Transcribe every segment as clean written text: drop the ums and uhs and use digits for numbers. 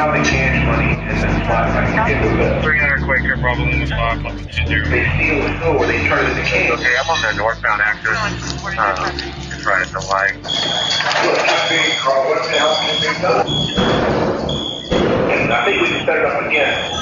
found the cash money in the spot I can get the 300 Quaker, probably in the spot. They steal the store, they turn it into cash. Okay, I'm on the northbound axis. Just right at the light. Look, that big car, what the hell can be done? And I think we can set it up again.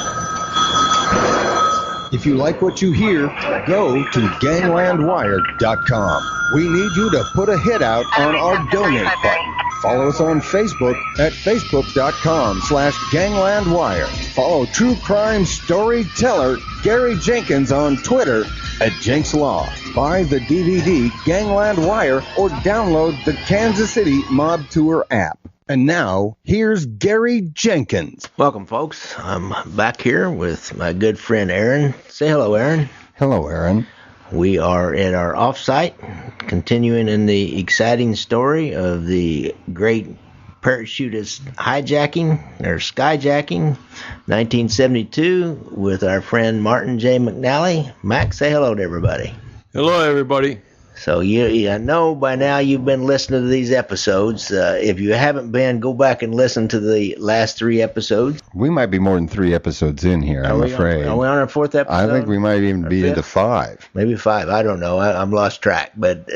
If you like what you hear, go to ganglandwire.com. We need you to put a hit out on our donate button. Follow us on Facebook at facebook.com/ganglandwire. Follow true crime storyteller Gary Jenkins on Twitter at Jenks Law. Buy the DVD Gangland Wire or download the Kansas City Mob Tour app. And now, here's Gary Jenkins. Welcome, folks. I'm back here with my good friend Aaron. Say hello, Aaron. Hello, Aaron. We are at our offsite, continuing in the exciting story of the great parachutist hijacking, or skyjacking, 1972, with our friend Martin J. McNally. Mac, say hello to everybody. Hello, everybody. So I know by now you've been listening to these episodes. If you haven't been, go back and listen to the last 3 episodes. We might be more than 3 episodes in here, I'm afraid. Are we on our 4th episode? I think we might even be into 5. Maybe 5. I don't know. I'm lost track. But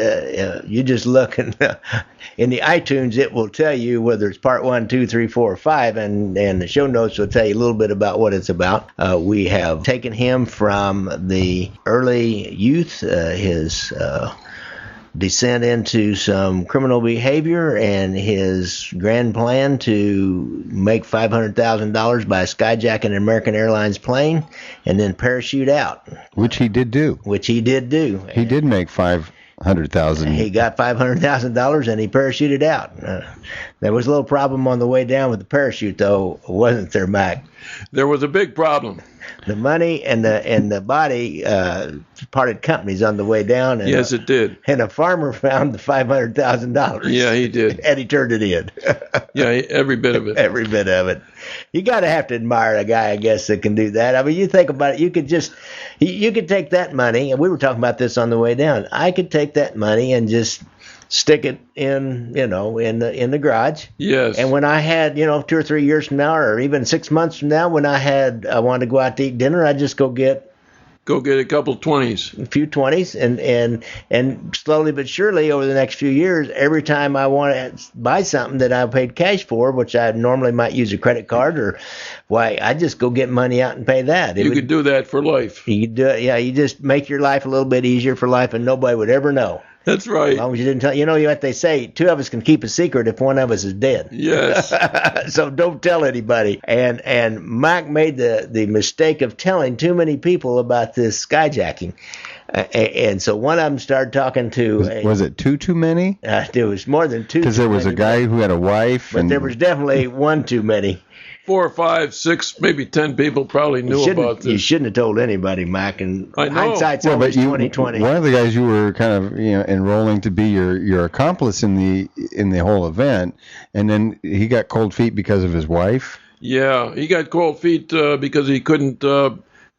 you just look in the iTunes, it will tell you whether it's part 1, 2, 3, 4, or 5, and the show notes will tell you a little bit about what it's about. We have taken him from the early youth, his descent into some criminal behavior, and his grand plan to make $500,000 by skyjacking an American Airlines plane and then parachute out. Which he did do. He did make $500,000. He got $500,000 and he parachuted out. There was a little problem on the way down with the parachute, though, wasn't there, Mac? There was a big problem. The money and the body parted companies on the way down. And yes, it did. And a farmer found the $500,000. Yeah, he did. And he turned it in. Yeah, every bit of it. Every bit of it. You got to have to admire a guy, I guess, that can do that. I mean, you think about it. You could take that money, and we were talking about this on the way down. I could take that money and just stick it in the garage. Yes. And when I had, 2 or 3 years from now, or even 6 months from now, when I wanted to go out to eat dinner, I'd just go get a couple 20s. A few 20s, and slowly but surely over the next few years, every time I want to buy something that I paid cash for, which I normally might use a credit card, or I just go get money out and pay that. You could do that for life. You could do it, yeah. You just make your life a little bit easier for life, and nobody would ever know. That's right. As long as you didn't tell. You know what they say, 2 of us can keep a secret if one of us is dead. Yes. So don't tell anybody. And Mike made the mistake of telling too many people about this skyjacking. And so one of them started talking to... Was it too many? There was more than 2. Because there was a guy who had a wife. But there was definitely 1 too many. 4, 5, 6, maybe 10 people probably knew about this. You shouldn't have told anybody, Mike. And I know. Hindsight's always 20/20. One of the guys you were kind of enrolling to be your accomplice in the whole event, and then he got cold feet because of his wife. Yeah, he got cold feet because he couldn't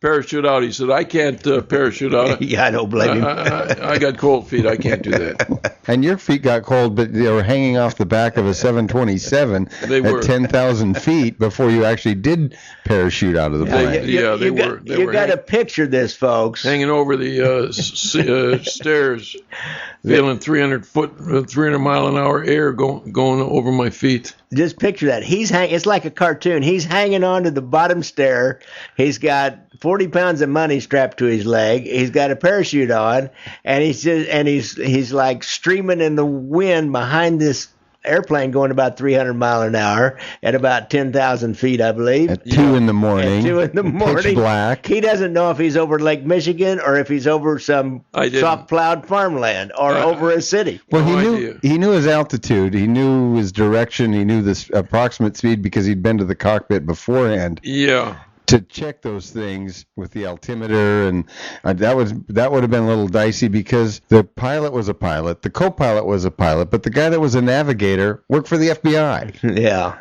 parachute out. He said, "I can't parachute out." Yeah, I don't blame him. I got cold feet. I can't do that. And your feet got cold, but they were hanging off the back of a 727 at 10,000 feet before you actually did parachute out of the plane. They were. You got to picture this, folks. Hanging over the stairs, feeling 300 mile an hour air going over my feet. Just picture that. It's like a cartoon. He's hanging on to the bottom stair. He's got 40 pounds of money strapped to his leg. He's got a parachute on, and he's like streaming in the wind behind this airplane going about 300 mile an hour at about 10,000 feet, I believe. At 2 in the morning. At 2 in the morning. Pitch black. He doesn't know if he's over Lake Michigan or if he's over some soft-plowed farmland or over a city. Well, he knew his altitude. He knew his direction. He knew this approximate speed because he'd been to the cockpit beforehand. Yeah. To check those things with the altimeter, and that would have been a little dicey because the pilot was a pilot, the co-pilot was a pilot, but the guy that was a navigator worked for the FBI. Yeah.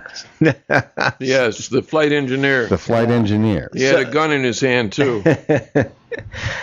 Yes, the flight engineer. The flight engineer. He had a gun in his hand too.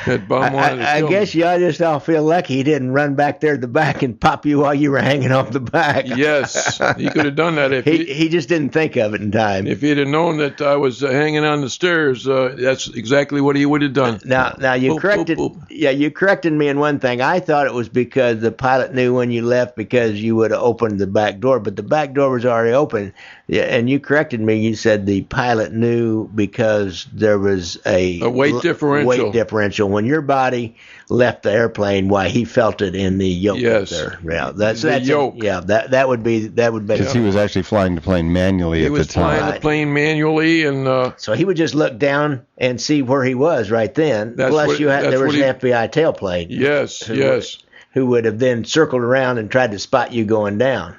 That bum wanted to I kill guess me. y'all just all feel lucky he didn't run back there at the back and pop you while you were hanging off the back. Yes, he could have done that if He just didn't think of it in time. if he'd have known that I was hanging on the stairs. That's exactly what he would have done. Now you Boop, corrected. boop, boop. Yeah, you corrected me in one thing. I thought it was because the pilot knew when you left because you would have opened the back door, but the back door was already open. Yeah, and you corrected me. You said the pilot knew because there was a weight differential. Weight differential when your body left the airplane. Why he felt it in the yoke Yes. there. Yeah, that's The yoke. Yeah, that would be Because he was actually flying the plane manually He at the was flying time. the plane manually, and So he would just look down and see where he was right then. That's Plus, what- there that's was what an FBI tailplane. yes, yes. Who would have then circled around and tried to spot you going down.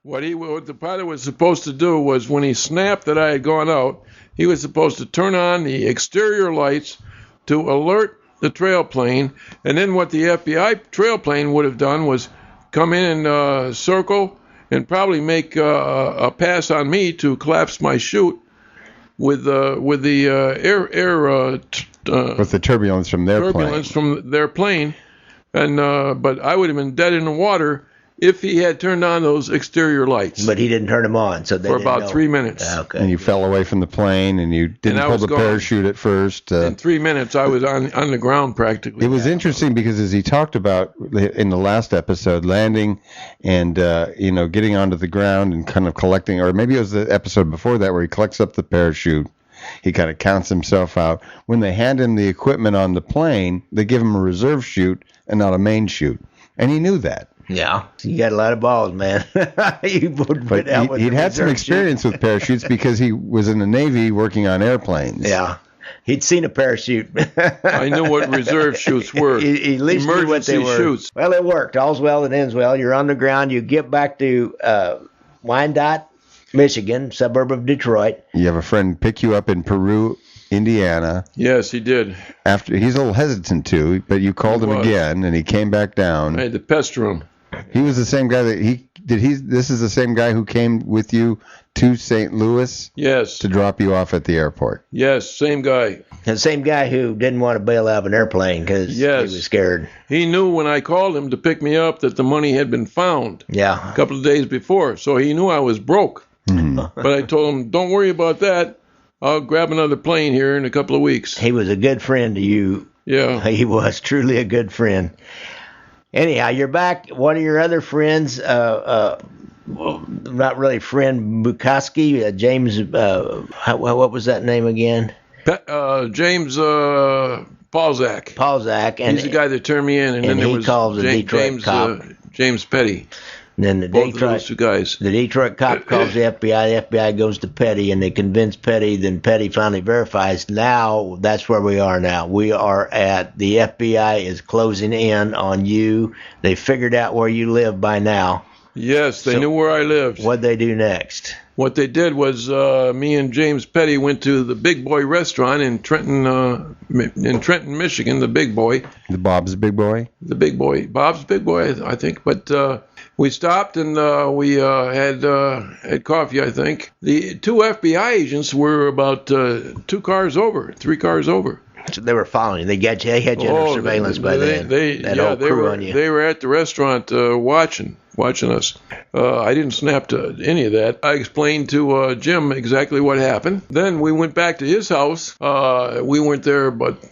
What the pilot was supposed to do was when he snapped that I had gone out, he was supposed to turn on the exterior lights to alert the trail plane, and then what the FBI trail plane would have done was come in and circle and probably make a pass on me to collapse my chute with the With the turbulence from their turbulence plane. from their plane, and but I would have been dead in the water if he had turned on those exterior lights But he didn't turn them on, so they for didn't about know. 3 minutes. Okay. And you fell away from the plane, and you didn't I pull was the gone. parachute at first. In 3 minutes, I was on the ground practically. It was interesting because as he talked about in the last episode, landing and getting onto the ground and kind of collecting, or maybe it was the episode before that where he collects up the parachute. He kind of counts himself out. When they hand him the equipment on the plane, they give him a reserve chute and not a main chute, and he knew that. Yeah, you got a lot of balls, man. You would But put out with he'd the had some reserve experience with parachutes because he was in the Navy working on airplanes. chute. Yeah, he'd seen a parachute. I knew what reserve chutes were. He at least knew what they Emergency were. chutes. Well, it worked. All's well that ends well. You're on the ground. You get back to Wyandotte, Michigan, suburb of Detroit. You have a friend pick you up in Peru, Indiana. Yes, he did. After he's a little hesitant to, but you called him was. again, and he came back down. I had to pester him. He was the same guy this is the same guy who came with you to St. Louis Yes, to drop you off at the airport. yes, same guy. The same guy who didn't want to bail out of an airplane because Yes. he was scared. He knew when I called him to pick me up that the money had been found Yeah. a couple of days before, so he knew I was broke. But I told him, don't worry about that. I'll grab another plane here in a couple of weeks. He was a good friend to you. Yeah. He was truly a good friend. Anyhow, you're back. One of your other friends, well, not really friend, Bukowski, James, what was that name again? James Balzac. Paulzak. And He's the guy that turned me in, and then and there he was called the Detroit James cop. James Petty. then the Both of those two guys. The Detroit cop calls the FBI. The FBI goes to Petty, and they convince Petty. Then Petty finally verifies. Now that's where we are. Now we are at the FBI is closing in on you. They figured out where you live by now. Yes, they So- knew where I lived. What'd they do next? What they did was me and James Petty went to the Big Boy restaurant in Trenton, Michigan. The Big Boy, The Bob's Big Boy. Bob's Big Boy, I think. But we stopped and we had coffee. I think the two FBI agents were about 3 cars over. So they were following you. They got you. They had you under surveillance by then. That old crew on you. They were at the restaurant watching us. I didn't snap to any of that. I explained to Jim exactly what happened. Then we went back to his house. We went there about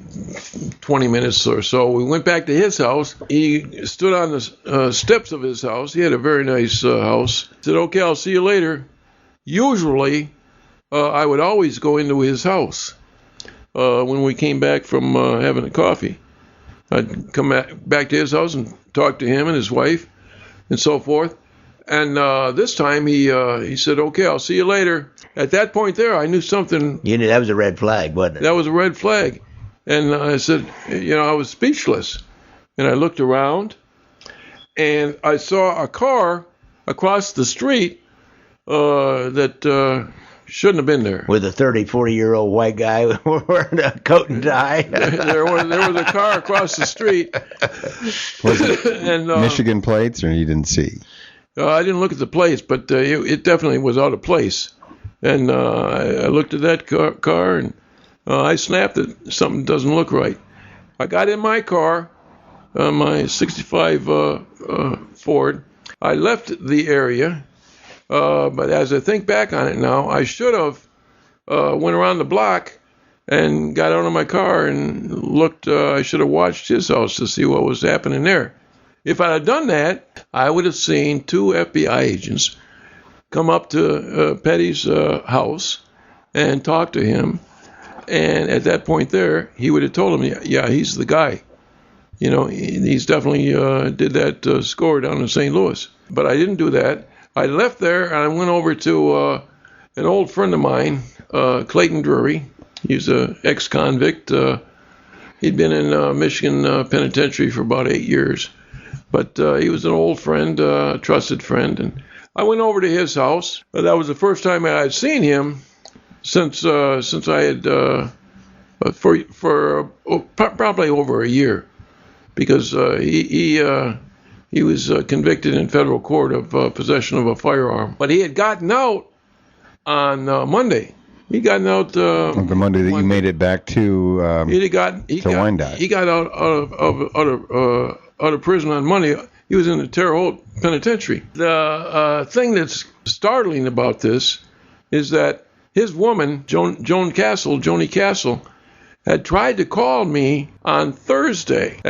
20 minutes or so. We went back to his house. He stood on the steps of his house. He had a very nice house. He said, "Okay, I'll see you later." Usually, I would always go into his house. When we came back from having a coffee, I'd come back to his house and talk to him and his wife and so forth. And this time he said, "Okay, I'll see you later." At that point there, I knew something. You knew that was a red flag, wasn't it? That was a red flag. And I said, I was speechless. And I looked around and I saw a car across the street that shouldn't have been there. With a 30, 40-year-old white guy wearing a coat and tie. There was a car across the street. Was it And Michigan plates, or you didn't see? I didn't look at the place, but it definitely was out of place. And I looked at that car and I snapped that something doesn't look right. I got in my car, my 65 Ford. I left the area, but as I think back on it now, I should have went around the block and got out of my car and looked. I should have watched his house to see what was happening there. If I had done that, I would have seen 2 FBI agents come up to Petty's house and talk to him. And at that point there, he would have told him, yeah, he's the guy. You know, he's definitely did that score down in St. Louis. But I didn't do that. I left there and I went over to an old friend of mine, Clayton Drury. He's an ex-convict. He'd been in Michigan Penitentiary for about 8 years. But he was an old friend, trusted friend. And I went over to his house. That was the first time I had seen him since I had for probably over a year, because he was convicted in federal court of possession of a firearm. But he had gotten out on Monday. He'd gotten out the Monday that you made it back to Wyandotte. He got out of prison on Monday. He was in the Terre Haute Penitentiary. The thing that's startling about this is that his woman, Joni Castle, had tried to call me on Thursday.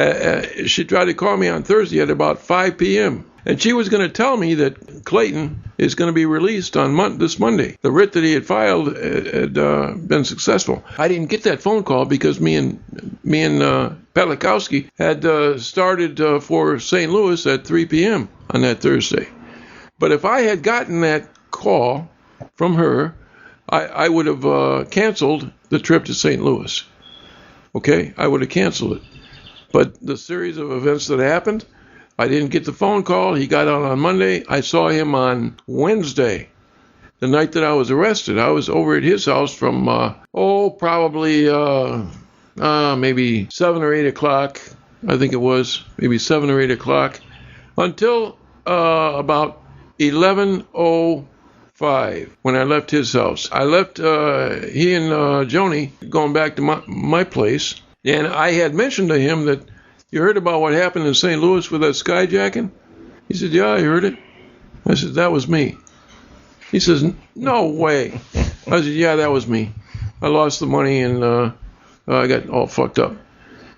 She tried to call me on Thursday at about 5 p.m. And she was going to tell me that Clayton is going to be released on this Monday. The writ that he had filed had been successful. I didn't get that phone call because me and Petlikowski had started for St. Louis at 3 p.m. on that Thursday. But if I had gotten that call from her, I would have canceled the trip to St. Louis. Okay? I would have canceled it. But the series of events that happened, I didn't get the phone call. He got out on Monday. I saw him on Wednesday, the night that I was arrested. I was over at his house from, probably maybe 7 or 8 o'clock. I think it was maybe 7 or 8 o'clock until about 11:05 when I left his house. I left he and Joni going back to my place, and I had mentioned to him that, you heard about what happened in St. Louis with that skyjacking? He said, yeah, I heard it. I said, that was me. He says, no way. I said, yeah, that was me. I lost the money and I got all fucked up.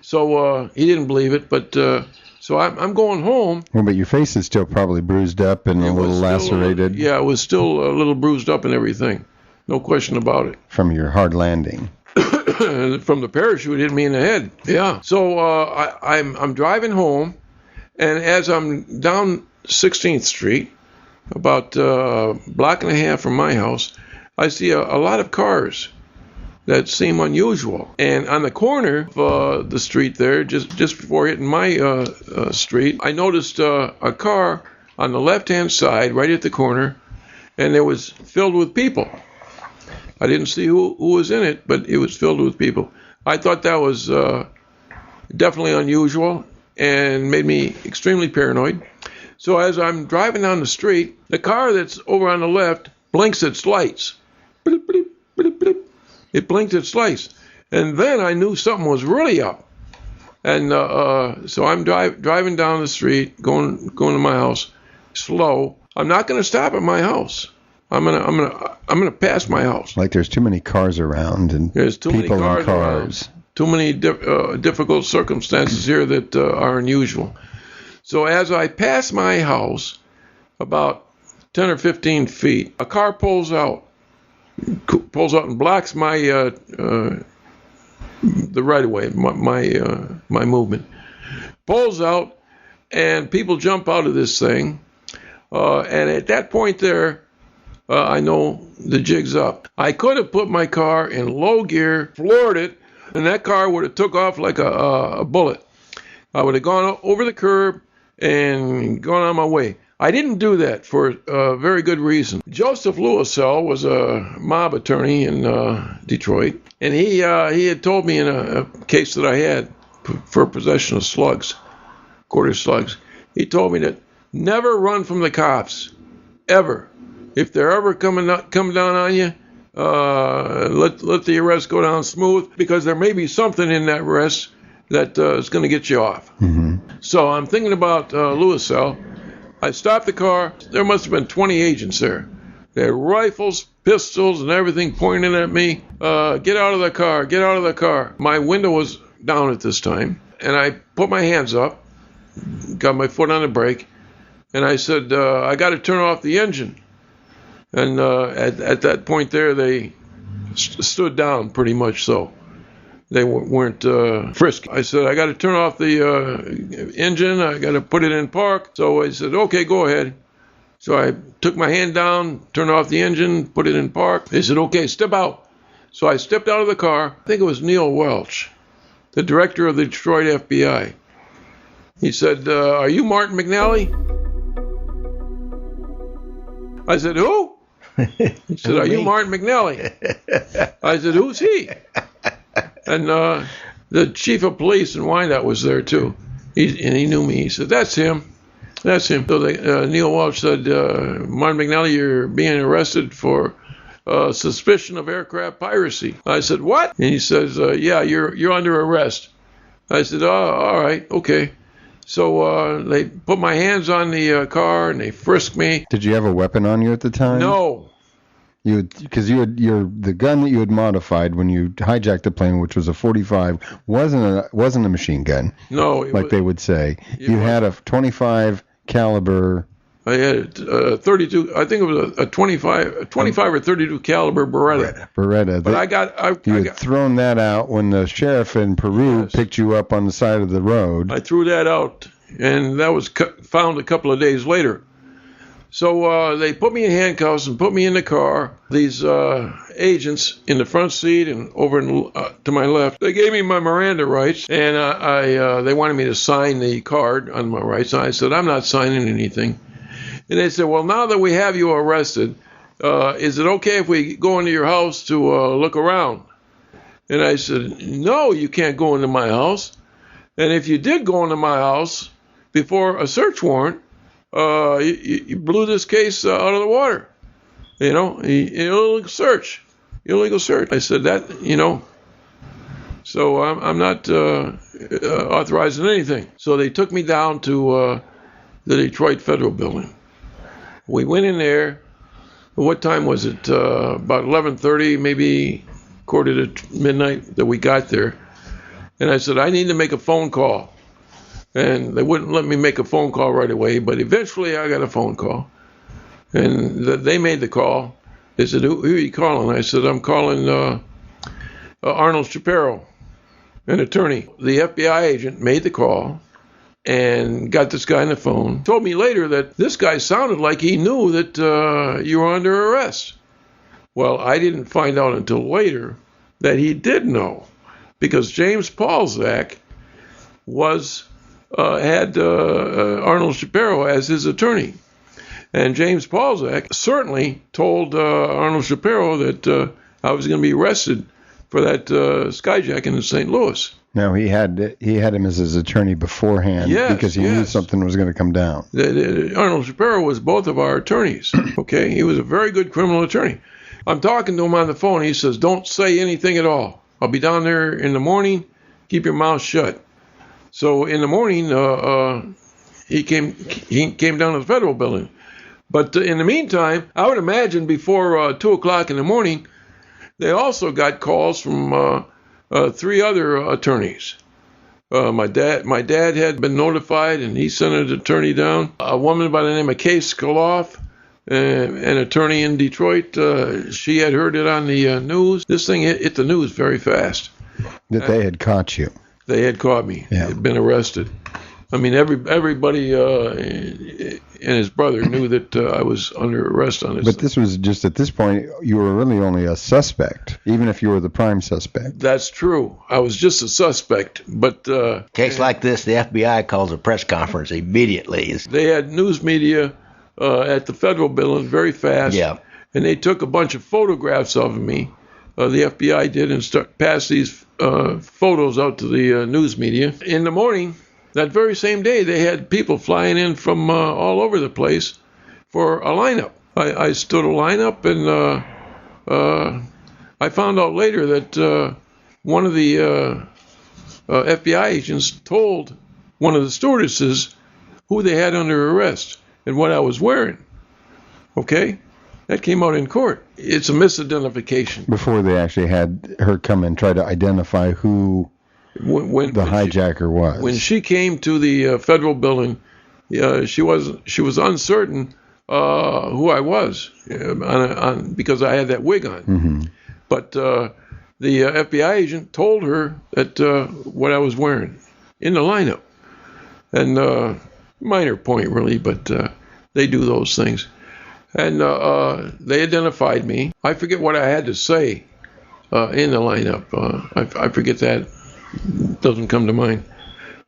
So he didn't believe it, but so I'm going home. Well, but your face is still probably bruised up and a little lacerated. Yeah, it was still a little bruised up and everything. No question about it. From your hard landing. From the parachute hit me in the head. Yeah. So I'm driving home, and as I'm down 16th Street, about a block and a half from my house, I see a lot of cars that seem unusual. And on the corner of the street there, just before hitting my street, I noticed a car on the left-hand side, right at the corner, and it was filled with people. I didn't see who was in it, but it was filled with people. I thought that was definitely unusual and made me extremely paranoid. So as I'm driving down the street, the car that's over on the left blinks its lights. Bleep, bleep, bleep, bleep. It blinked its lights. And then I knew something was really up. And so I'm driving down the street, going to my house, slow. I'm not going to stop at my house. I'm gonna pass my house. Like there's too many cars around and there's too people many cars in cars. Too many difficult circumstances here that are unusual. So as I pass my house, about 10 or 15 feet, a car pulls out and blocks my the right of way, my movement. Pulls out, and people jump out of this thing, and at that point there, I know the jig's up. I could have put my car in low gear, floored it, and that car would have took off like a bullet. I would have gone over the curb and gone on my way. I didn't do that for a very good reason. Joseph Louisel was a mob attorney in Detroit, and he had told me in a case that I had for possession of slugs, quarter slugs. He told me that never run from the cops, ever. If they're ever come down on you, let the arrest go down smooth, because there may be something in that arrest that is going to get you off. So I'm thinking about Louisville. I stopped the car. There must have been 20 agents there. They had rifles, pistols, and everything pointing at me. Get out of the car. Get out of the car. My window was down at this time, and I put my hands up, got my foot on the brake, and I said, I got to turn off the engine. And at that point there, they stood down pretty much so. They weren't frisked. I said, I got to turn off the engine. I got to put it in park. So I said, okay, go ahead. So I took my hand down, turned off the engine, put it in park. They said, okay, step out. So I stepped out of the car. I think it was Neil Welch, the director of the Detroit FBI. He said, are you Martin McNally? I said, who? He said, are you Martin McNally? I said, who's he? And the chief of police in Wyandotte was there too. He knew me. He said, that's him. That's him. So Neil Welch said, Martin McNally, you're being arrested for suspicion of aircraft piracy. I said, what? And he says, yeah, you're under arrest. I said, oh, all right, okay. So they put my hands on the car and they frisked me. Did you have a weapon on you at the time? No. Because the gun that you had modified when you hijacked the plane, which was a 45, wasn't a machine gun. No, they would say. You had a 25 caliber. I had a 32. I think it was a 25 or 32 caliber Beretta. But you had thrown that out when the sheriff in Peru picked you up on the side of the road. I threw that out, and that was found a couple of days later. So they put me in handcuffs and put me in the car. These agents in the front seat and over to my left, they gave me my Miranda rights, and they wanted me to sign the card on my rights. And I said, I'm not signing anything. And they said, well, now that we have you arrested, is it okay if we go into your house to look around? And I said, no, you can't go into my house. And if you did go into my house before a search warrant, you blew this case out of the water. Illegal search. I said that, So I'm not authorizing anything. So they took me down to the Detroit Federal Building. We went in there. What time was it? About 11:30, maybe quarter to midnight that we got there. And I said, I need to make a phone call. And they wouldn't let me make a phone call right away, but eventually I got a phone call. And they made the call. They said, who are you calling? I said, I'm calling Arnold Shapiro, an attorney. The FBI agent made the call and got this guy on the phone. Told me later that this guy sounded like he knew that you were under arrest. Well, I didn't find out until later that he did know, because James Paulzak had Arnold Shapiro as his attorney. And James Paulzak certainly told Arnold Shapiro that I was going to be arrested for that skyjacking in St. Louis. No, he had him as his attorney beforehand because he knew something was going to come down. Arnold Shapiro was both of our attorneys. Okay, he was a very good criminal attorney. I'm talking to him on the phone. He says, "Don't say anything at all. I'll be down there in the morning. Keep your mouth shut." So in the morning, he came down to the Federal Building. But in the meantime, I would imagine before 2 o'clock in the morning, they also got calls from 3 other attorneys. My dad had been notified, and he sent an attorney down. A woman by the name of Kay Skoloff, an attorney in Detroit, she had heard it on the news. This thing hit the news very fast. That they had caught you. They had caught me. Yeah. Had been arrested. I mean, everybody and his brother knew that I was under arrest on this. But this was just, at this point, you were really only a suspect, even if you were the prime suspect. That's true. I was just a suspect. But case like this, the FBI calls a press conference immediately. They had news media at the Federal Building very fast. Yeah. And they took a bunch of photographs of me. The FBI did, and passed these photos out to the news media. In the morning, that very same day, they had people flying in from all over the place for a lineup. I stood a lineup, and I found out later that one of the FBI agents told one of the stewardesses who they had under arrest and what I was wearing. Okay? That came out in court. It's a misidentification. Before they actually had her come and try to identify who When the hijacker was. When she came to the federal building, she was uncertain who I was because I had that wig on. Mm-hmm. But the FBI agent told her that what I was wearing in the lineup. And minor point, really, but they do those things. And they identified me. I forget what I had to say in the lineup. I forget that. Doesn't come to mind.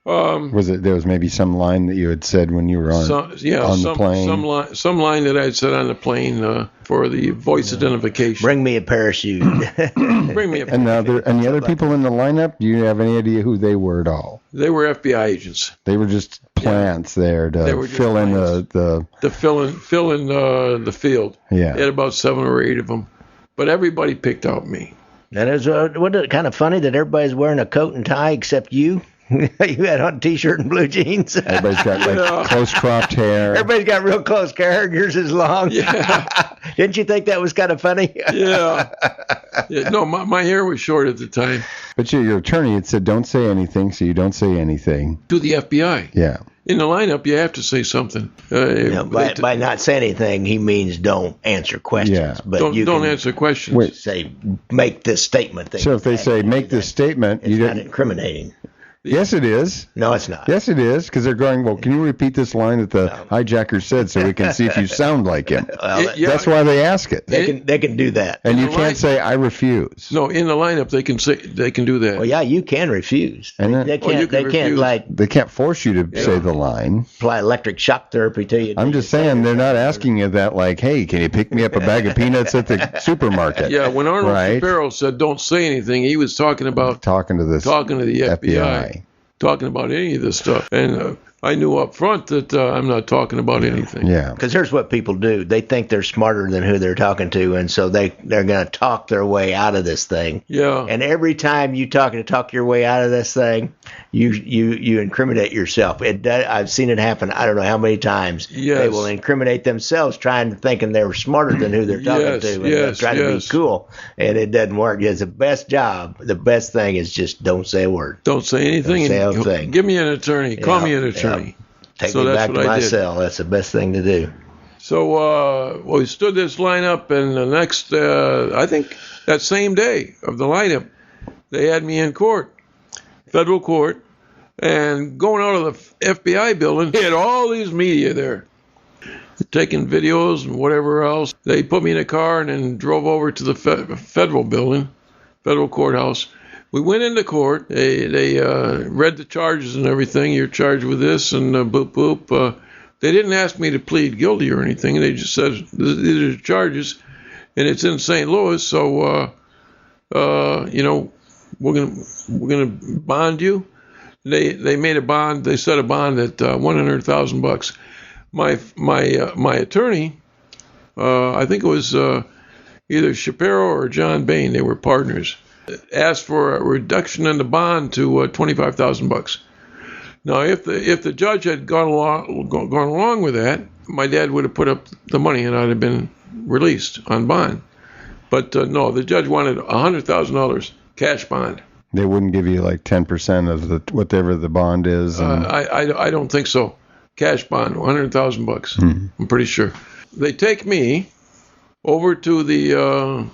There was maybe some line that you had said when you were on the plane? Some line that I had said on the plane for the voice identification. Bring me a parachute. Bring me a parachute. And now any other people in the lineup? Do you have any idea who they were at all? They were FBI agents. They were just plants there to fill in to fill in the field. Yeah. They had about 7 or 8 of them, but everybody picked out me. And wasn't it kind of funny that everybody's wearing a coat and tie except you? You had on a t-shirt and blue jeans. Everybody's got close cropped hair. Everybody's got real close hair. Yours is long. Yeah. Didn't you think that was kind of funny? Yeah. No, my hair was short at the time. But your attorney had said don't say anything, so you don't say anything. To the FBI. Yeah. In the lineup, you have to say something. By not saying anything, he means don't answer questions. Yeah. But don't answer questions. Wait. Say, make this statement. So if they say, make this statement, it's not incriminating. Yes, it is. No, it's not. Yes, it is, because they're going, well, can you repeat this line that the hijacker said so we can see if you sound like him? That's why they ask it. They can do that. And you can't say, I refuse. No, in the lineup, they can do that. Well, yeah, you can refuse. And They can't force you to say the line. Apply electric shock therapy to you. I'm just saying, they're not asking you that like, hey, can you pick me up a bag of peanuts at the supermarket? Yeah, when Arnold Shapiro said don't say anything, he was talking about talking to the FBI. Talking about any of this stuff. And I knew up front that I'm not talking about anything. Yeah. Because here's what people do. They think they're smarter than who they're talking to, and so they're going to talk their way out of this thing. Yeah. And every time you talk your way out of this thing, you incriminate yourself. I've seen it happen I don't know how many times. Yes. They will incriminate themselves thinking they're smarter than who they're talking to, and they'll try to be cool, and it doesn't work. It's the best job. The best thing is just don't say a word. Don't say anything. Don't say a thing. Give me an attorney. Call me an attorney. Take me back to my cell. That's the best thing to do. So we stood this lineup, and the next, I think that same day of the lineup, they had me in court, federal court, and going out of the FBI building, they had all these media there, taking videos and whatever else. They put me in a car and then drove over to the federal building, federal courthouse. We went into court. They read the charges and everything. You're charged with this and boop, boop. They didn't ask me to plead guilty or anything. They just said, these are the charges, and it's in St. Louis, so, we're gonna bond you. They made a bond. They set a bond at $100,000. My attorney, I think it was either Shapiro or John Bain. They were partners. Asked for a reduction in the bond to $25,000. Now, if the judge had gone along with that, my dad would have put up the money and I'd have been released on bond. But no, the judge wanted $100,000 cash bond. They wouldn't give you like 10% of whatever the bond is. I don't think so. Cash bond, $100,000. Mm-hmm. I'm pretty sure. They take me over to the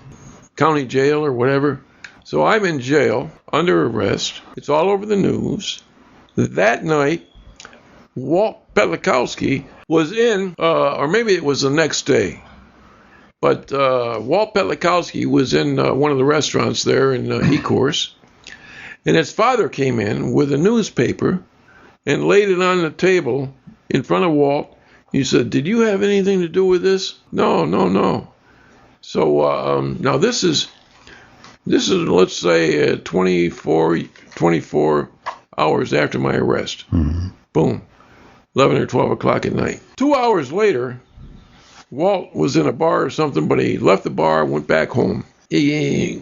county jail or whatever. So I'm in jail, under arrest. It's all over the news. That night, Walt Petlikowski was in, or maybe it was the next day, but Walt Petlikowski was in one of the restaurants there in Ecorse, and his father came in with a newspaper and laid it on the table in front of Walt. He said, "Did you have anything to do with this?" No. So now this is let's say 24 hours after my arrest. Mm-hmm. Boom, 11 or 12 o'clock at night. 2 hours later, Walt was in a bar or something, but he left the bar, went back home. He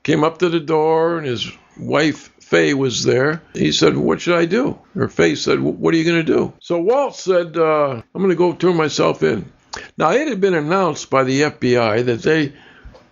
came up to the door, and his wife Fay was there. He said, what should I do? Or Fay said, what are you going to do? So Walt said, I'm going to go turn myself in. Now, it had been announced by the FBI that they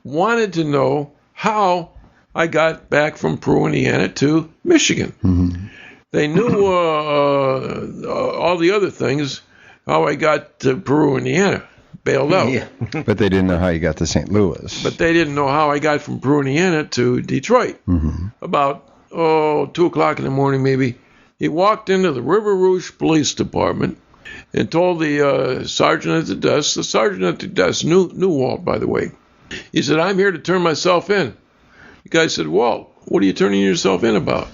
wanted to know how I got back from Peru, Indiana to Michigan. Mm-hmm. They knew all the other things, how I got to Peru, Indiana, bailed out. Yeah. But they didn't know how you got to St. Louis. But they didn't know how I got from Peru, Indiana to Detroit. Mm-hmm. About 2 o'clock in the morning, maybe, he walked into the River Rouge Police Department and told the sergeant at the desk. The sergeant at the desk knew Walt, by the way. He said, I'm here to turn myself in. The guy said, Walt, what are you turning yourself in about?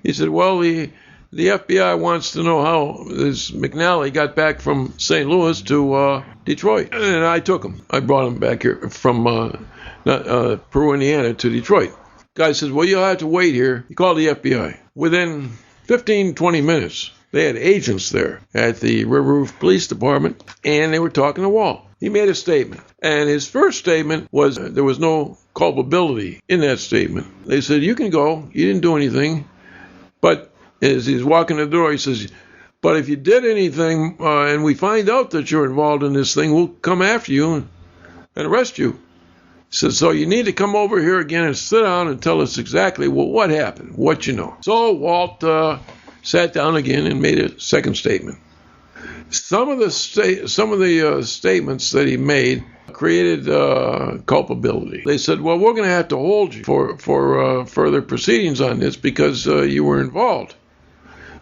He said, well, the FBI wants to know how this McNally got back from St. Louis to Detroit. And I took him. I brought him back here from Peru, Indiana to Detroit. Guy says, well, you'll have to wait here. He called the FBI. Within 15, 20 minutes, they had agents there at the River Rouge Police Department, and they were talking to Walt. He made a statement, and his first statement was there was no culpability in that statement. They said, you can go. You didn't do anything. But as he's walking the door, he says, but if you did anything and we find out that you're involved in this thing, we'll come after you and arrest you. He says, so you need to come over here again and sit down and tell us exactly what happened, what you know. So Walt sat down again and made a second statement. Some of the statements that he made created culpability. They said, well, we're going to have to hold you for further proceedings on this because you were involved.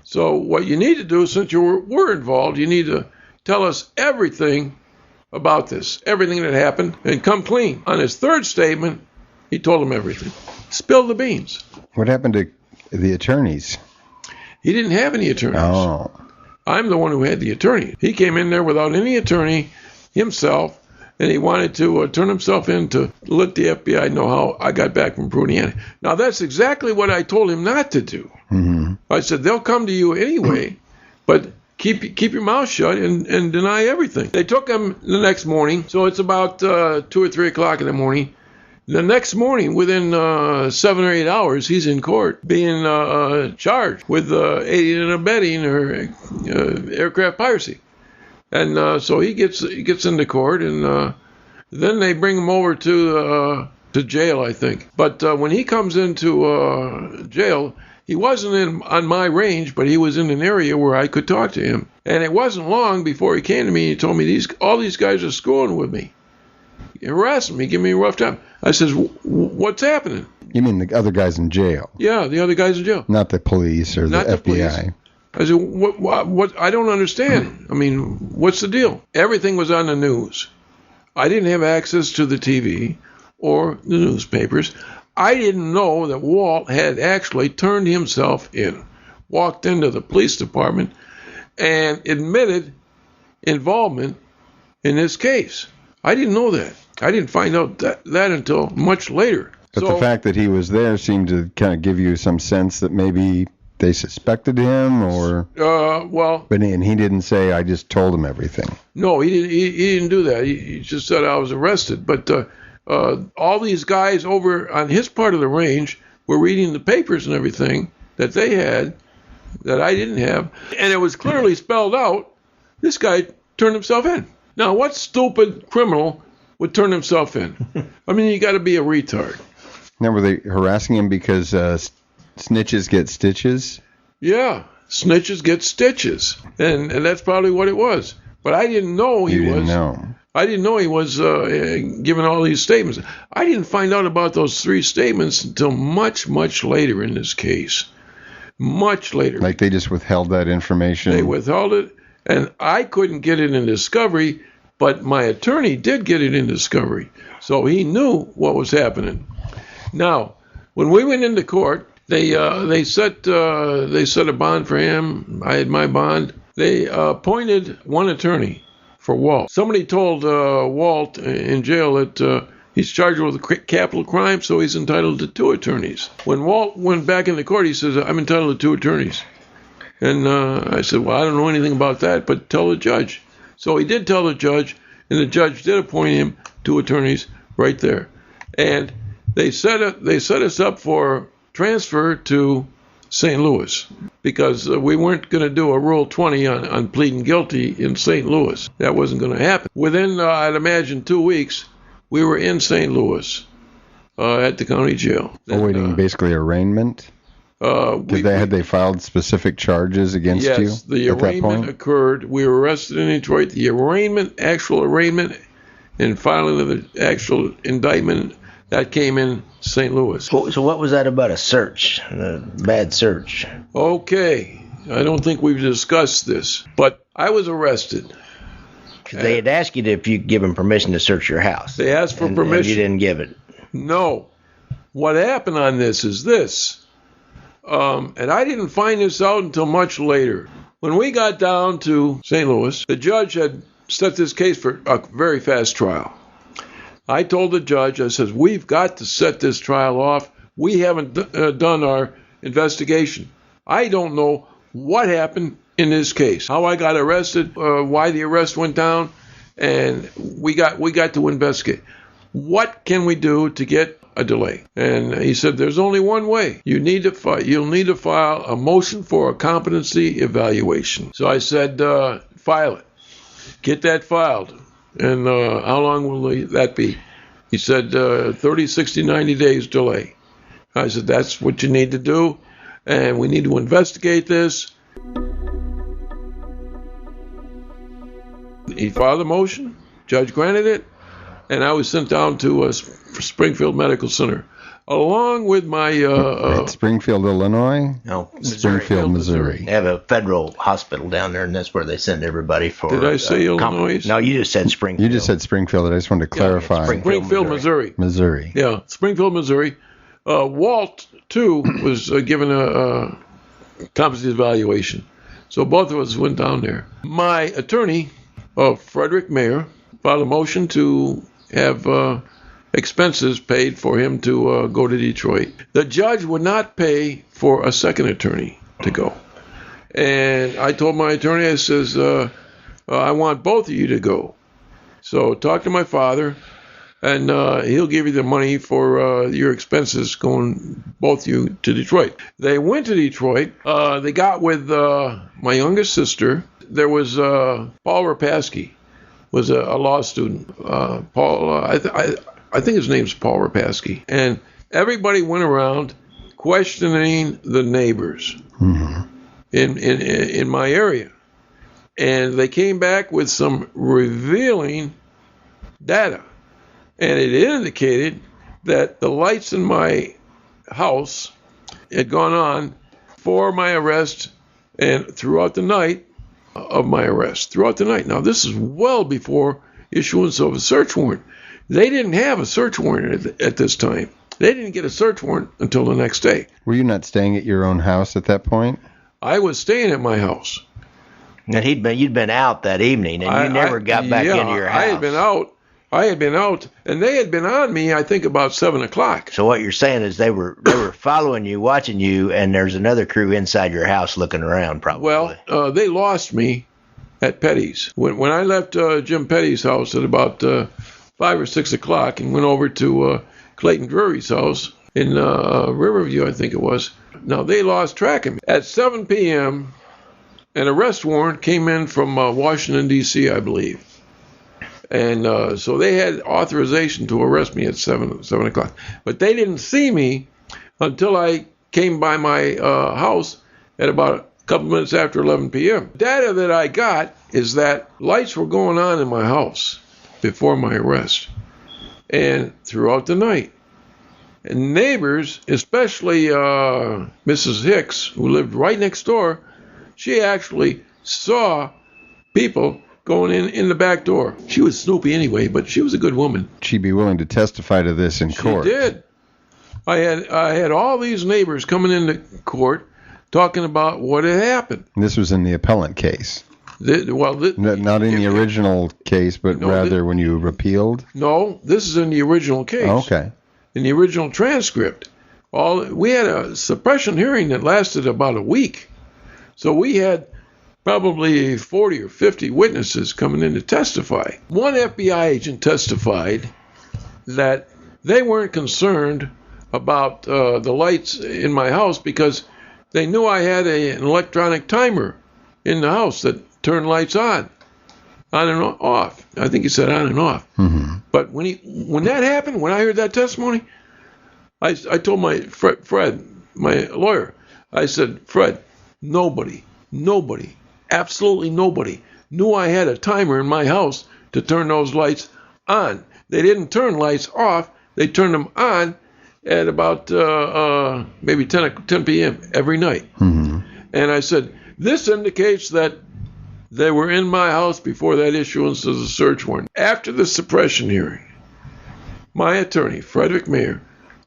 So what you need to do, since you were involved, you need to tell us everything about this, everything that happened, and come clean. On his third statement, he told them everything. Spill the beans. What happened to the attorneys? He didn't have any attorneys. Oh. I'm the one who had the attorney. He came in there without any attorney himself, and he wanted to turn himself in to let the FBI know how I got back from Peru, Indiana. Now, that's exactly what I told him not to do. Mm-hmm. I said, they'll come to you anyway, but keep your mouth shut and deny everything. They took him the next morning, so it's about 2 or 3 o'clock in the morning. The next morning, within 7 or 8 hours, he's in court being charged with aiding and abetting or aircraft piracy. And so he gets into court, and then they bring him over to jail, I think. But when he comes into jail, he wasn't on my range, but he was in an area where I could talk to him. And it wasn't long before he came to me and he told me, all these guys are screwing with me, harassing me, giving me a rough time. I says, what's happening? You mean the other guys in jail? Yeah, the other guys in jail. Not the police or Not the the police. FBI. I said, what? I don't understand. I mean, what's the deal? Everything was on the news. I didn't have access to the TV or the newspapers. I didn't know that Walt had actually turned himself in, walked into the police department, and admitted involvement in this case. I didn't know that. I didn't find out that until much later. But the fact that he was there seemed to kind of give you some sense that maybe they suspected him, or and he didn't say, I just told him everything. No, he didn't do that. He just said I was arrested. But all these guys over on his part of the range were reading the papers and everything that they had that I didn't have, and it was clearly spelled out. This guy turned himself in. Now, what stupid criminal would turn himself in? I mean, you got to be a retard. Now, were they harassing him because snitches get stitches? Yeah, snitches get stitches, and that's probably what it was. But I didn't know he was. You didn't know. I didn't know he was giving all these statements. I didn't find out about those 3 statements until much, much later in this case. Much later. Like they just withheld that information? They withheld it, and I couldn't get it in discovery, but my attorney did get it in discovery. So he knew what was happening. Now, when we went into court, they set a bond for him. I had my bond. They appointed one attorney for Walt. Somebody told Walt in jail that he's charged with a capital crime, so he's entitled to 2 attorneys. When Walt went back into court, he says, I'm entitled to 2 attorneys. And I said, well, I don't know anything about that, but tell the judge. So he did tell the judge, and the judge did appoint him 2 attorneys right there. And they set us up for transfer to St. Louis because we weren't going to do a Rule 20 on pleading guilty in St. Louis. That wasn't going to happen. Within, I'd imagine, 2 weeks, we were in St. Louis at the county jail. Awaiting basically arraignment? Had they filed specific charges against you? Yes, the arraignment occurred. We were arrested in Detroit. The actual arraignment, and filing of the actual indictment, that came in St. Louis. So what was that about a search, a bad search? Okay, I don't think we've discussed this, but I was arrested. They had asked you if you give them permission to search your house. They asked for permission. And you didn't give it. No. What happened on this is this, and I didn't find this out until much later. When we got down to St. Louis, the judge had set this case for a very fast trial. I told the judge, I says, we've got to set this trial off. We haven't done our investigation. I don't know what happened in this case, how I got arrested, why the arrest went down, and we got to investigate. What can we do to get a delay? And he said, there's only one way. You'll need to file a motion for a competency evaluation. So I said, file it. Get that filed. And how long will that be? He said 30, 60, 90 days delay. I said, that's what you need to do, and we need to investigate this. He filed a motion, judge granted it, and I was sent down to Springfield Medical Center, along with my... Springfield, Illinois? No, Springfield, Missouri. They have a federal hospital down there, and that's where they send everybody for... Did I say Illinois? No, you just said Springfield. You just said Springfield. I just wanted to clarify. Springfield, Missouri. Missouri. Yeah, Springfield, Missouri. Walt, too, was given a competency evaluation. So both of us went down there. My attorney, Frederick Mayer, filed a motion to have... expenses paid for him to go to Detroit. The judge would not pay for a second attorney to go. And I told my attorney, I says, I want both of you to go. So talk to my father, and he'll give you the money for your expenses going, both of you, to Detroit. They went to Detroit. They got with my youngest sister. There was Paul Rapaski, was a law student. Paul, I think his name's Paul Rapaski. And everybody went around questioning the neighbors in my area. And they came back with some revealing data. And it indicated that the lights in my house had gone on for my arrest and throughout the night of my arrest. Throughout the night. Now, this is well before issuance of a search warrant. They didn't have a search warrant at this time. They didn't get a search warrant until the next day. Were you not staying at your own house at that point? I was staying at my house. And you'd been out that evening, and you never got back into your house. I had been out, and they had been on me, I think, about 7 o'clock. So what you're saying is they were following you, watching you, and there's another crew inside your house looking around, probably. Well, they lost me at Petty's. When I left Jim Petty's house at about 5 or 6 o'clock and went over to Clayton Drury's house in Riverview, I think it was. Now, they lost track of me. At 7 p.m., an arrest warrant came in from Washington, D.C., I believe. And so they had authorization to arrest me at 7 o'clock. But they didn't see me until I came by my house at about a couple minutes after 11 p.m. Data that I got is that lights were going on in my house before my arrest and throughout the night. And neighbors, especially Mrs. Hicks, who lived right next door, she actually saw people going in the back door. She was snoopy anyway, but she was a good woman. She'd be willing to testify to this in court. She did. I had all these neighbors coming into court talking about what had happened. This was in the appellant case. Not in the original case, but rather when you appealed? No, this is in the original case. Oh, okay. In the original transcript. We had a suppression hearing that lasted about a week. So we had probably 40 or 50 witnesses coming in to testify. One FBI agent testified that they weren't concerned about the lights in my house because they knew I had an electronic timer in the house that turned lights on and off. I think he said on and off. Mm-hmm. But when that happened, when I heard that testimony, I told my Fred, my lawyer, I said, Fred, nobody, absolutely nobody knew I had a timer in my house to turn those lights on. They didn't turn lights off. They turned them on at about maybe 10 p.m. every night. Mm-hmm. And I said, this indicates that they were in my house before that issuance of the search warrant. After the suppression hearing, my attorney, Frederick Mayer,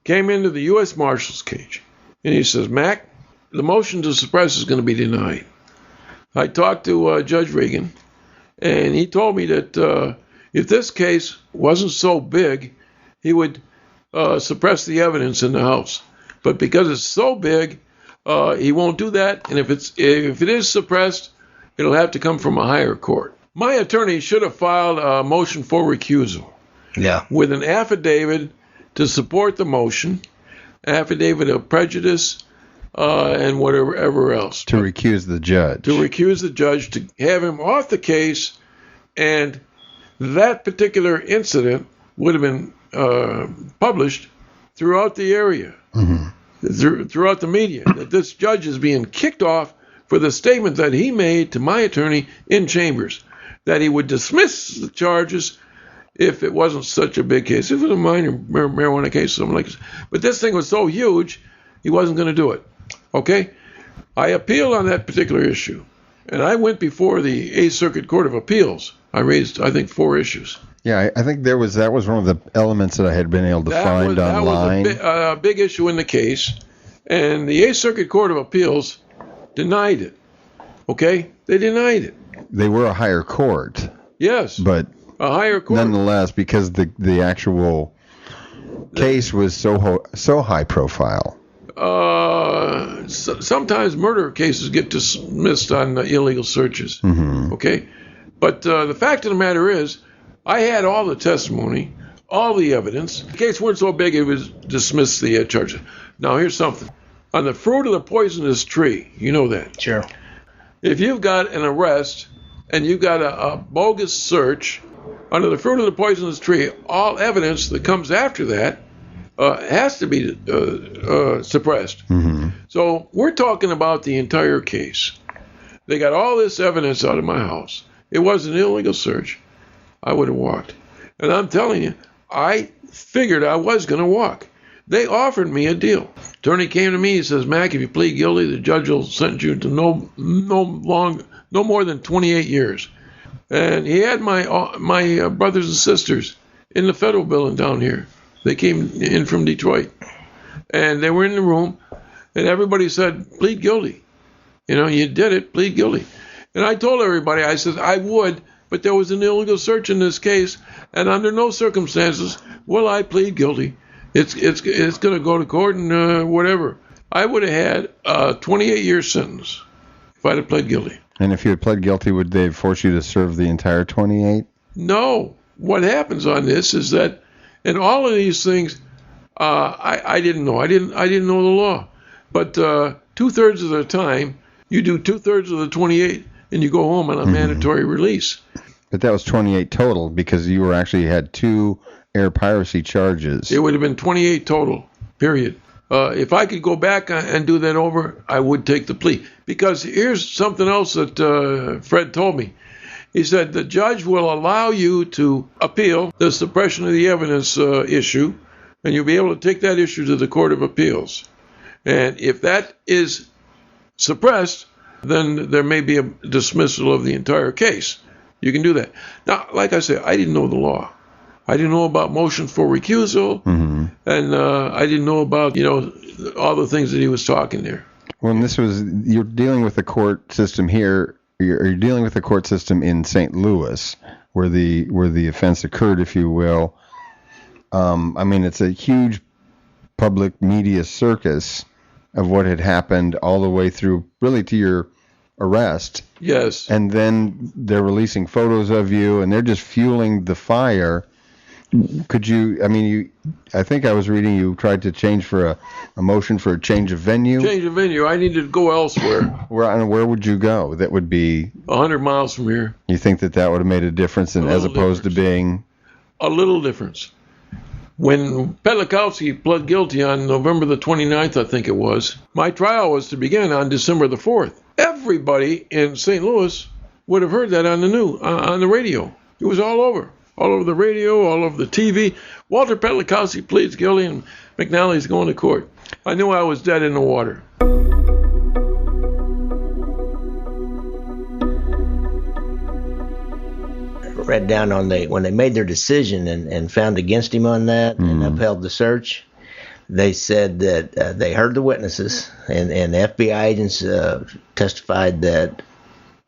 came into the U.S. Marshal's cage, and he says, Mac, the motion to suppress is going to be denied. I talked to Judge Reagan, and he told me that if this case wasn't so big, he would suppress the evidence in the house. But because it's so big, he won't do that. And if it is suppressed, it'll have to come from a higher court. My attorney should have filed a motion for recusal. Yeah. With an affidavit to support the motion, affidavit of prejudice, and whatever else. To recuse the judge. To recuse the judge, to have him off the case, and that particular incident would have been published throughout the area, throughout the media, that this judge is being kicked off for the statement that he made to my attorney in chambers, that he would dismiss the charges if it wasn't such a big case. If it was a minor marijuana case, something like this. But this thing was so huge, he wasn't going to do it. Okay? I appealed on that particular issue, and I went before the 8th Circuit Court of Appeals. I raised, I think, 4 issues. Yeah, I think that was one of the elements that I had been able to find online. That was a big issue in the case, and the 8th Circuit Court of Appeals denied it. Okay? They denied it. They were a higher court. Yes. But a higher court. Nonetheless, because the actual case was so high profile. Sometimes murder cases get dismissed on illegal searches. Mm-hmm. Okay? But the fact of the matter is, I had all the testimony, all the evidence. The case weren't so big it was dismissed the charges. Now here's something. On the fruit of the poisonous tree, you know that. Sure. If you've got an arrest and you've got a bogus search, under the fruit of the poisonous tree, all evidence that comes after that has to be suppressed. Mm-hmm. So we're talking about the entire case. They got all this evidence out of my house. It was an illegal search. I would have walked. And I'm telling you, I figured I was going to walk. They offered me a deal. Attorney came to me, he says, Mac, if you plead guilty, the judge will sentence you to no more than 28 years. And he had my brothers and sisters in the federal building down here. They came in from Detroit. And they were in the room, and everybody said, plead guilty. You know, you did it, plead guilty. And I told everybody, I said, I would, but there was an illegal search in this case, and under no circumstances will I plead guilty. It's going to go to court and whatever. I would have had a 28-year sentence if I'd have pled guilty. And if you had pled guilty, would they force you to serve the entire 28? No. What happens on this is that in all of these things, I didn't know. I didn't know the law. But 2/3 of the time, you do 2/3 of the 28, and you go home on a mandatory release. But that was 28 total because you had 2 air piracy charges. It would have been 28 total, period. If I could go back and do that over, I would take the plea. Because here's something else that Fred told me. He said the judge will allow you to appeal the suppression of the evidence issue, and you'll be able to take that issue to the Court of Appeals. And if that is suppressed, then there may be a dismissal of the entire case. You can do that. Now, like I said, I didn't know the law. I didn't know about motions for recusal, and I didn't know about, all the things that he was talking there. Well, you're dealing with the court system here. You're dealing with the court system in St. Louis, where the offense occurred, if you will. It's a huge public media circus of what had happened all the way through, really, to your arrest. Yes. And then they're releasing photos of you, and they're just fueling the fire could you? I mean, I think I was reading you tried to change for a motion for a change of venue. Change of venue. I needed to go elsewhere. Where would you go? That would be 100 miles from here. You think that would have made a difference, as opposed to being a little difference? When Pelikowski pled guilty on November the 29th, I think it was, my trial was to begin on December the 4th. Everybody in St. Louis would have heard that on the radio. It was all over the radio, all over the TV. Walter Pelikowski pleads guilty, and McNally's going to court. I knew I was dead in the water. Read down on when they made their decision and found against him on that and upheld the search. They said that they heard the witnesses, and FBI agents testified that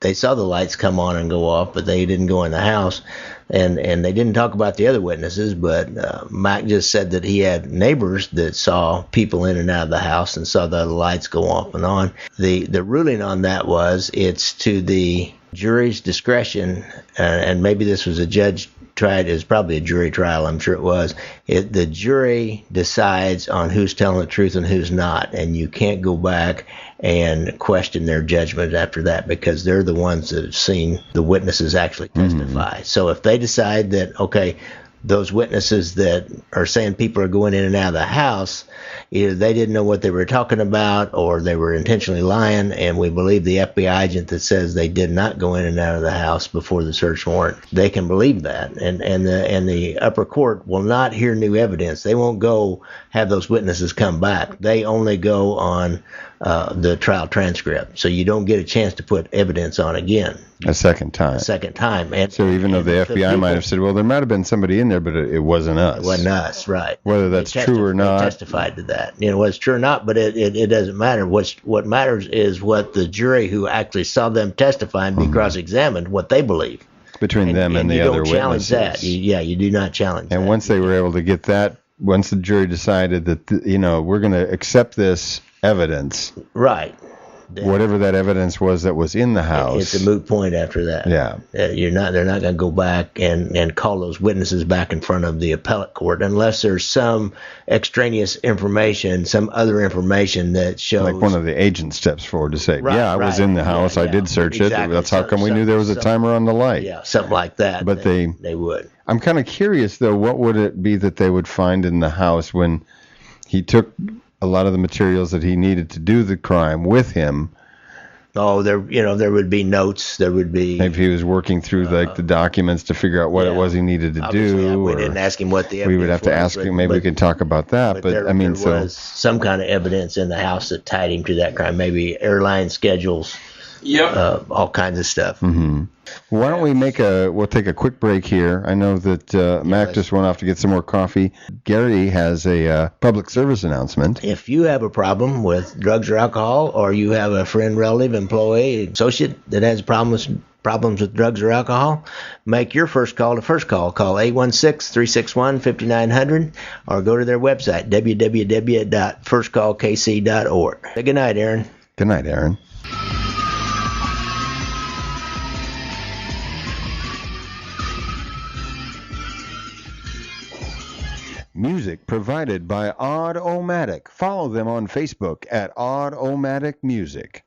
they saw the lights come on and go off, but they didn't go in the house. And they didn't talk about the other witnesses, but Mike just said that he had neighbors that saw people in and out of the house and saw the lights go off and on. The ruling on that was it's to the jury's discretion, and maybe this was a judge tried. It was probably a jury trial. I'm sure it was. The jury decides on who's telling the truth and who's not, and you can't go back and question their judgment after that because they're the ones that have seen the witnesses actually testify. So if they decide that, okay, those witnesses that are saying people are going in and out of the house, either they didn't know what they were talking about or they were intentionally lying, and we believe the FBI agent that says they did not go in and out of the house before the search warrant, they can believe that. And the upper court will not hear new evidence. They won't go have those witnesses come back. They only go on the trial transcript. So you don't get a chance to put evidence on again. A second time. And so even though the FBI might have said, well, there might have been somebody in there, but it wasn't us. It wasn't us, right. Whether that's true or not. They testified to that. Whether it's true or not, but it doesn't matter. What matters is what the jury who actually saw them testify and be cross-examined, what they believe. Between them and the other witnesses. You don't challenge that. You do not challenge that. And once they were able to get that, once the jury decided that, we're going to accept this evidence. Right. Whatever that evidence was that was in the house. It's a moot point after that. Yeah. They're not going to go back and call those witnesses back in front of the appellate court unless there's some extraneous information, some other information that shows. Like one of the agents steps forward to say, I was in the house. I did search it. That's how come we knew there was a timer on the light. Yeah, something like that. But they would. I'm kind of curious, though, what would it be that they would find in the house when he took a lot of the materials that he needed to do the crime with him? Oh, there would be notes. There would be. Maybe he was working through the documents to figure out what it was he needed to do. We didn't ask him what the evidence was. We would have to ask him. Maybe we could talk about that. But there was some kind of evidence in the house that tied him to that crime. Maybe airline schedules. Yep. All kinds of stuff. Mm-hmm. Why don't we we'll take a quick break here. I know that Mac just went off to get some more coffee. Gary has a public service announcement. If you have a problem with drugs or alcohol, or you have a friend, relative, employee, associate that has problems with drugs or alcohol, make your first call the first call. Call 816-361-5900 or go to their website, www.firstcallkc.org. Good night, Aaron. Good night, Aaron. Music provided by Odd-O-Matic. Follow them on Facebook at Odd-O-Matic Music.